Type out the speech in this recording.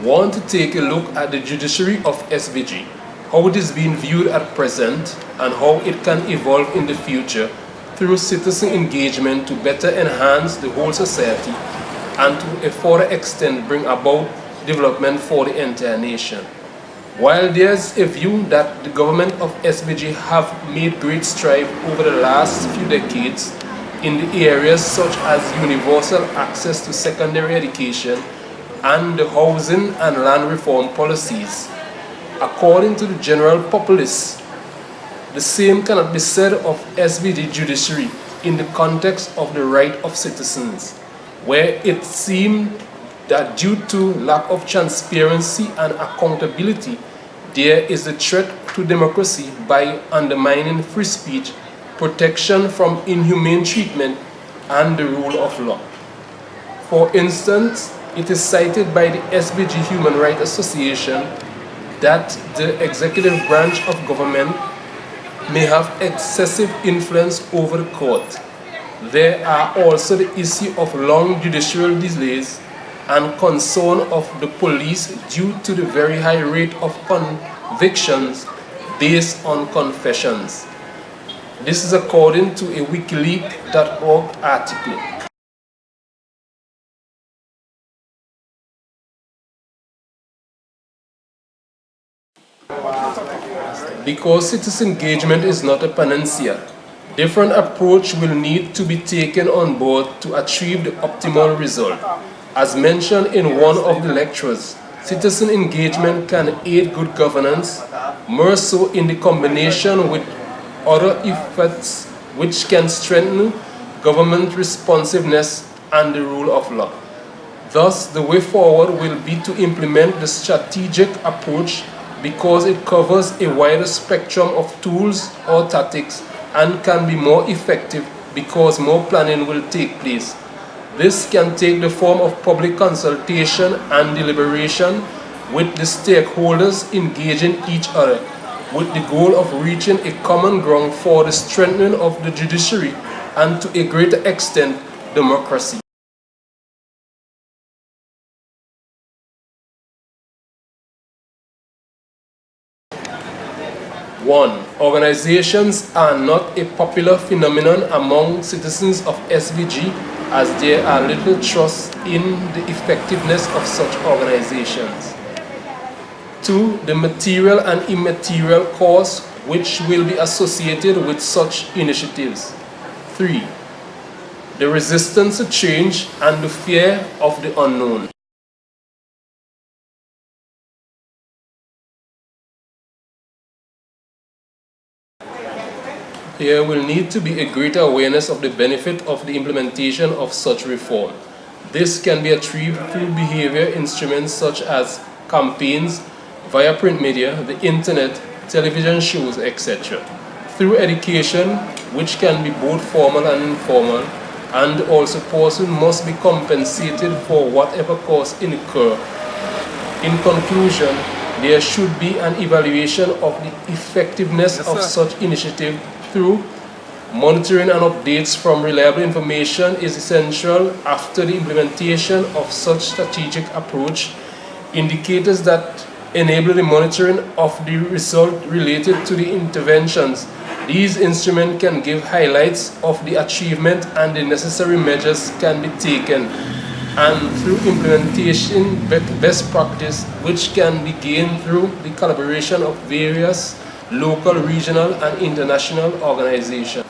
want to take a look at the Judiciary of SVG, how it is being viewed at present, and how it can evolve in the future through citizen engagement to better enhance the whole society and to a further extent bring about development for the entire nation. While there's a view that the government of SVG have made great strides over the last few decades in the areas such as universal access to secondary education and the housing and land reform policies, according to the general populace, the same cannot be said of SVG judiciary in the context of the right of citizens, where it seemed that due to lack of transparency and accountability, there is a threat to democracy by undermining free speech, protection from inhumane treatment, and the rule of law. For instance, it is cited by the SVG Human Rights Association that the executive branch of government may have excessive influence over the court. There are also the issue of long judicial delays and concern of the police due to the very high rate of convictions based on confessions. This is according to a wikileaks.org article. Because citizen engagement is not a panacea, different approach will need to be taken on board to achieve the optimal result. As mentioned in one of the lectures, citizen engagement can aid good governance, more so in the combination with other efforts which can strengthen government responsiveness and the rule of law. Thus, the way forward will be to implement the strategic approach because it covers a wider spectrum of tools or tactics and can be more effective because more planning will take place. This can take the form of public consultation and deliberation with the stakeholders engaging each other with the goal of reaching a common ground for the strengthening of the judiciary and to a greater extent, democracy. 1. Organizations are not a popular phenomenon among citizens of SVG as there are little trust in the effectiveness of such organizations. 2. The material and immaterial costs which will be associated with such initiatives. 3. The resistance to change and the fear of the unknown. There will need to be a greater awareness of the benefit of the implementation of such reform. This can be achieved through behavior instruments such as campaigns via print media, the internet, television shows, etc. Through education, which can be both formal and informal, and also person must be compensated for whatever costs incur. In conclusion, there should be an evaluation of the effectiveness of such initiative through monitoring and updates from reliable information is essential after the implementation of such strategic approach. Indicators that enable the monitoring of the result related to the interventions. These instruments can give highlights of the achievement and the necessary measures can be taken. And through implementation best practice, which can be gained through the collaboration of various local, regional, and international organizations.